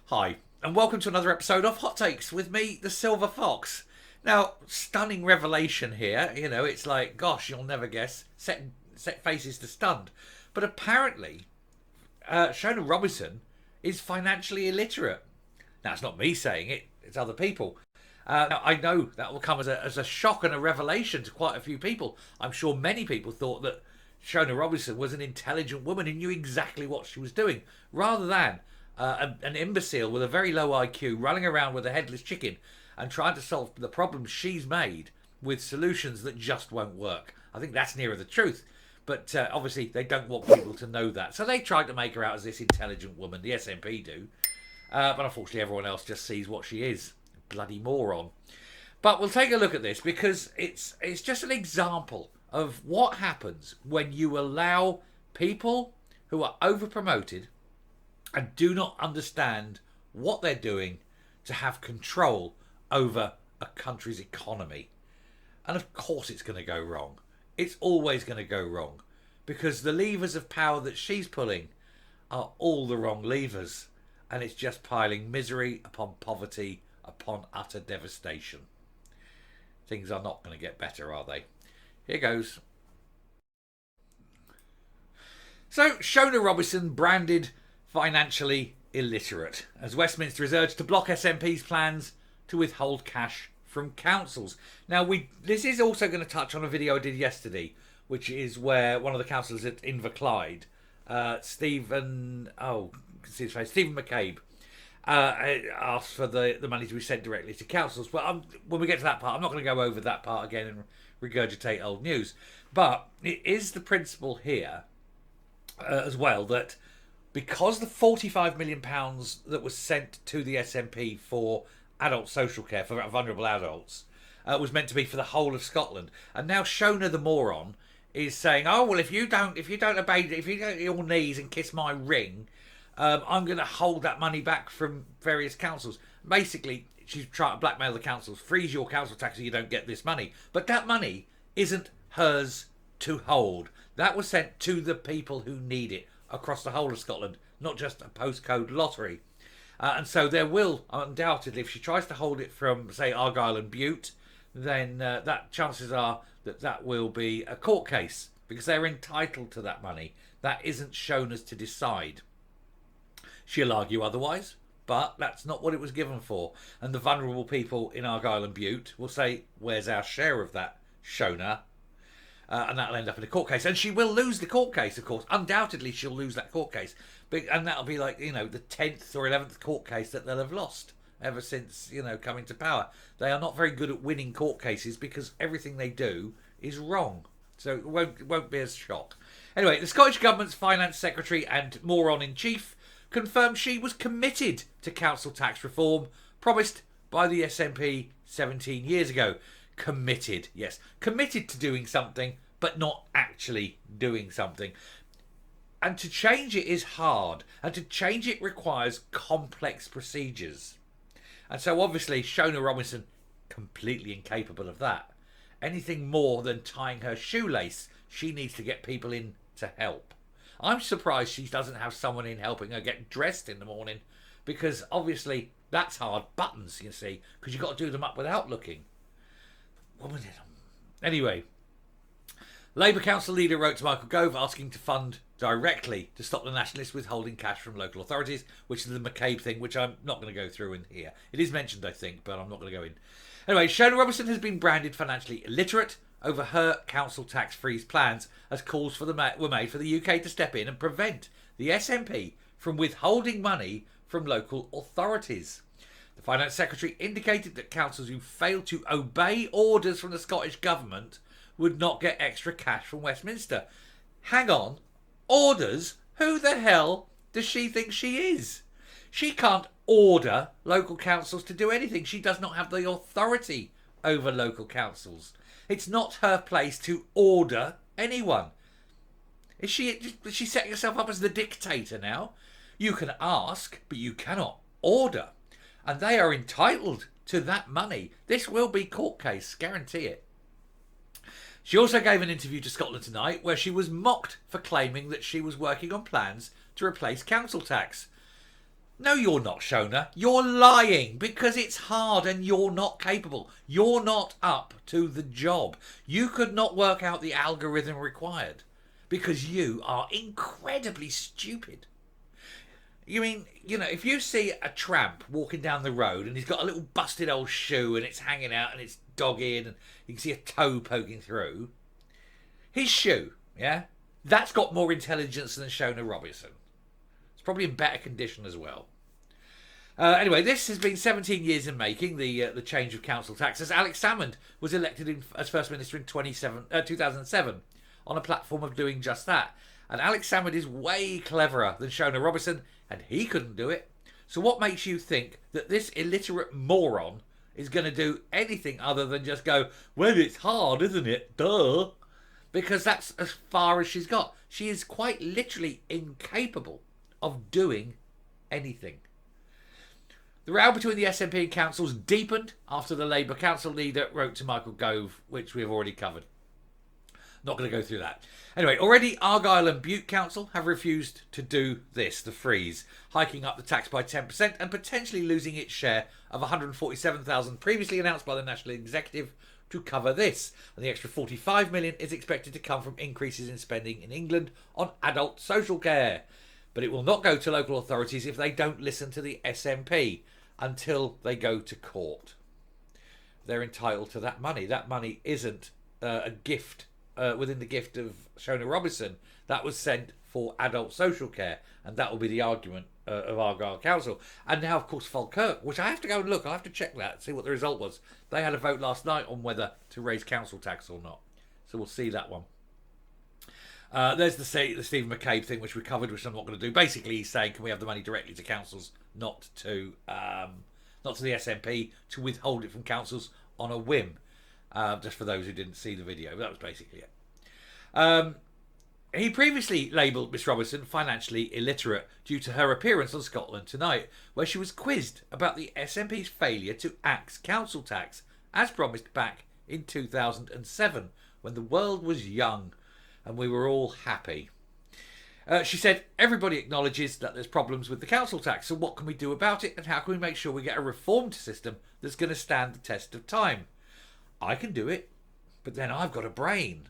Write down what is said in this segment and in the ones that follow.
Hi, and welcome to another episode of Hot Takes with me, the Silver Fox. Now, stunning revelation here. You know, it's like, gosh, you'll never guess. Set faces to stunned. But apparently, Shona Robison is financially illiterate. Now, it's not me saying it, it's other people. Now, I know that will come as a shock and a revelation to quite a few people. I'm sure many people thought that Shona Robison was an intelligent woman who knew exactly what she was doing, rather than an imbecile with a very low IQ running around with a headless chicken and trying to solve the problems she's made with solutions that just won't work. I think that's nearer the truth. But obviously, they don't want people to know that. So they tried to make her out as this intelligent woman. The SNP do. But unfortunately, everyone else just sees what she is. Bloody moron. But we'll take a look at this because it's just an example of what happens when you allow people who are over-promoted and do not understand what they're doing to have control over a country's economy. And of course it's going to go wrong. It's always going to go wrong because the levers of power that she's pulling are all the wrong levers, and it's just piling misery upon poverty upon utter devastation. Things are not going to get better, are they? Here goes. So, Shona Robison branded financially illiterate as Westminster is urged to block SNP's plans to withhold cash from councils. Now, this is also going to touch on a video I did yesterday, which is where one of the councillors at Inverclyde, Stephen McCabe, asked for the money to be sent directly to councils. But when we get to that part, I'm not going to go over that part again and regurgitate old news. But it is the principle here as well that because the £45 million that was sent to the SNP for adult social care for vulnerable adults was meant to be for the whole of Scotland, and now Shona the moron is saying, "Oh well, if you don't obey, if you don't your knees and kiss my ring, I'm going to hold that money back from various councils." Basically, she's trying to blackmail the councils. Freeze your council tax, so you don't get this money. But that money isn't hers to hold. That was sent to the people who need it across the whole of Scotland, not just a postcode lottery. And so there will undoubtedly, if she tries to hold it from, say, Argyll and Bute, then that chances are that will be a court case because they're entitled to that money. That isn't Shona's to decide. She'll argue otherwise, but that's not what it was given for. And the vulnerable people in Argyll and Bute will say, "Where's our share of that, Shona?" And that'll end up in a court case. And she will lose the court case, of course. Undoubtedly, she'll lose that court case. And that'll be like, the 10th or 11th court case that they'll have lost ever since, coming to power. They are not very good at winning court cases because everything they do is wrong. So it won't be a shock. Anyway, the Scottish Government's Finance Secretary and moron-in-chief confirmed she was committed to council tax reform promised by the SNP 17 years ago. Committed, yes. Committed to doing something, but not actually doing something. And to change it is hard. And to change it requires complex procedures. And so obviously Shona Robison, completely incapable of that. Anything more than tying her shoelace, she needs to get people in to help. I'm surprised she doesn't have someone in helping her get dressed in the morning. Because obviously that's hard buttons, you see. Because you've got to do them up without looking. Anyway, Labour Council leader wrote to Michael Gove asking to fund directly to stop the Nationalists withholding cash from local authorities, which is the McCabe thing, which I'm not going to go through in here. It is mentioned, I think, but I'm not going to go in. Anyway, Shona Robison has been branded financially illiterate over her council tax freeze plans as calls were made for the UK to step in and prevent the SNP from withholding money from local authorities. The Finance Secretary indicated that councils who failed to obey orders from the Scottish Government would not get extra cash from Westminster. Hang on. Orders? Who the hell does she think she is? She can't order local councils to do anything. She does not have the authority over local councils. It's not her place to order anyone. Is she setting herself up as the dictator now? You can ask, but you cannot order. And they are entitled to that money. This will be court case, guarantee it. She also gave an interview to Scotland Tonight where she was mocked for claiming that she was working on plans to replace council tax. No, you're not, Shona. You're lying because it's hard and you're not capable. You're not up to the job. You could not work out the algorithm required because you are incredibly stupid. You mean, if you see a tramp walking down the road and he's got a little busted old shoe and it's hanging out and it's dog-eared and you can see a toe poking through, his shoe, yeah, that's got more intelligence than Shona Robison. It's probably in better condition as well. Anyway, this has been 17 years in making, the change of council tax, as Alex Salmond was elected as First Minister in 2007 on a platform of doing just that. And Alex Salmond is way cleverer than Shona Robison, and he couldn't do it. So what makes you think that this illiterate moron is going to do anything other than just go, well, it's hard, isn't it? Duh. Because that's as far as she's got. She is quite literally incapable of doing anything. The row between the SNP and councils deepened after the Labour council leader wrote to Michael Gove, which we have already covered. Not going to go through that. Anyway, already Argyll and Bute Council have refused to do this, the freeze, hiking up the tax by 10% and potentially losing its share of 147,000 previously announced by the National Executive to cover this. And the extra 45 million is expected to come from increases in spending in England on adult social care. But it will not go to local authorities if they don't listen to the SNP until they go to court. They're entitled to that money. That money isn't a gift within the gift of Shona Robison. That was sent for adult social care, and that will be the argument of Argyll Council. And now, of course, Falkirk, which I have to go and look. I'll have to check that, see what the result was. They had a vote last night on whether to raise council tax or not. So we'll see that one. There's the Stephen McCabe thing, which we covered, which I'm not going to do. Basically, he's saying, can we have the money directly to councils, not to the SNP, to withhold it from councils on a whim. Just for those who didn't see the video. That was basically it. He previously labelled Miss Robison financially illiterate due to her appearance on Scotland Tonight, where she was quizzed about the SNP's failure to axe council tax, as promised back in 2007, when the world was young and we were all happy. She said, everybody acknowledges that there's problems with the council tax, so what can we do about it, and how can we make sure we get a reformed system that's going to stand the test of time? I can do it, but then I've got a brain.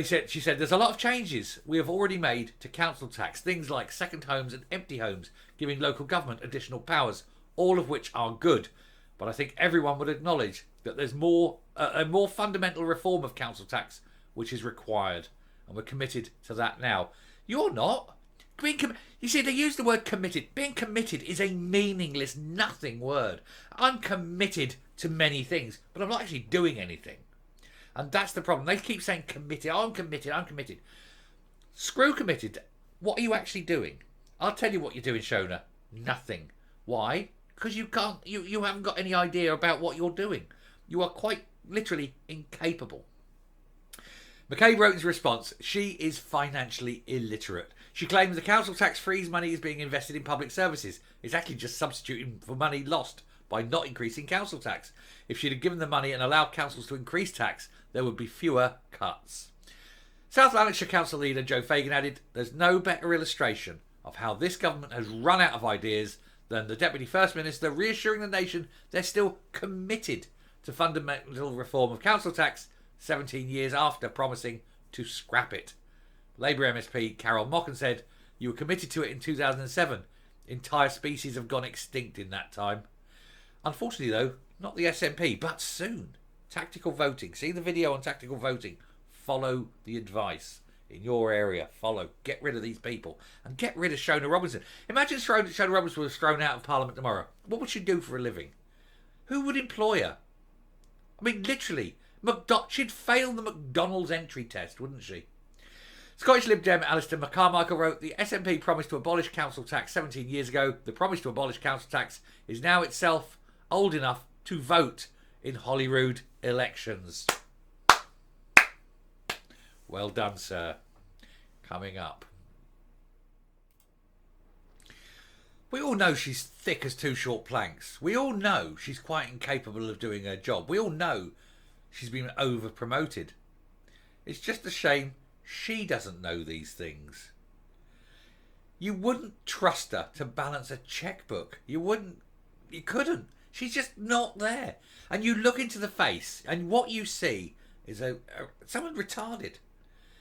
She said, there's a lot of changes we have already made to council tax, things like second homes and empty homes, giving local government additional powers, all of which are good. But I think everyone would acknowledge that there's a more fundamental reform of council tax which is required, and we're committed to that now. You're not. You see, they use the word committed. Being committed is a meaningless, nothing word. I'm committed to many things, but I'm not actually doing anything. And that's the problem. They keep saying committed. Oh, I'm committed. Screw committed. What are you actually doing? I'll tell you what you're doing, Shona. Nothing. Why? Because you haven't got any idea about what you're doing. You are quite literally incapable. McCabe wrote in response, she is financially illiterate. She claims the council tax freeze money is being invested in public services. It's actually just substituting for money lost by not increasing council tax. If she'd have given the money and allowed councils to increase tax, there would be fewer cuts. South Lanarkshire Council leader Joe Fagan added, there's no better illustration of how this government has run out of ideas than the Deputy First Minister reassuring the nation they're still committed to fundamental reform of council tax 17 years after promising to scrap it. Labour MSP Carol Mocken said, you were committed to it in 2007. Entire species have gone extinct in that time. Unfortunately, though, not the SNP, but soon. Tactical voting. See the video on tactical voting. Follow the advice in your area. Follow. Get rid of these people. And get rid of Shona Robison. Imagine Shona Robison was thrown out of Parliament tomorrow. What would she do for a living? Who would employ her? I mean, literally. She'd fail the McDonald's entry test, wouldn't she? Scottish Lib Dem Alistair McCarmichael wrote, the SNP promised to abolish council tax 17 years ago. The promise to abolish council tax is now itself old enough to vote in Holyrood elections. Well done, sir. Coming up. We all know she's thick as two short planks. We all know she's quite incapable of doing her job. We all know she's been over-promoted. It's just a shame she doesn't know these things. You wouldn't trust her to balance a checkbook. You wouldn't. You couldn't. She's just not there. And you look into the face, and what you see is someone retarded.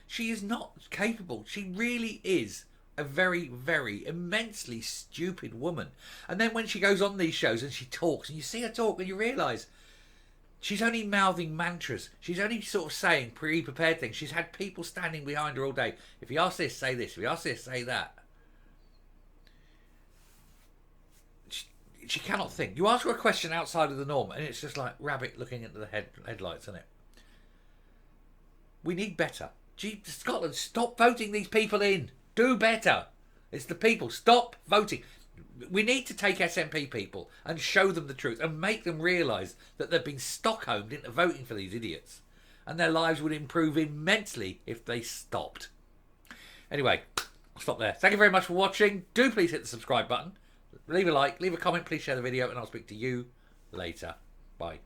She is not capable. She really is a very, very immensely stupid woman. And then when she goes on these shows and she talks, and you see her talk, and you realise she's only mouthing mantras. She's only sort of saying pre-prepared things. She's had people standing behind her all day. If you ask this, say this. If you ask this, say that. She cannot think. You ask her a question outside of the norm, and it's just like rabbit looking into the headlights, isn't it? We need better. Scotland, stop voting these people in. Do better. It's the people. Stop voting. We need to take SNP people and show them the truth and make them realise that they've been Stockholmed into voting for these idiots, and their lives would improve immensely if they stopped. Anyway, I'll stop there. Thank you very much for watching. Do please hit the subscribe button. Leave a like, leave a comment, please share the video, and I'll speak to you later. Bye.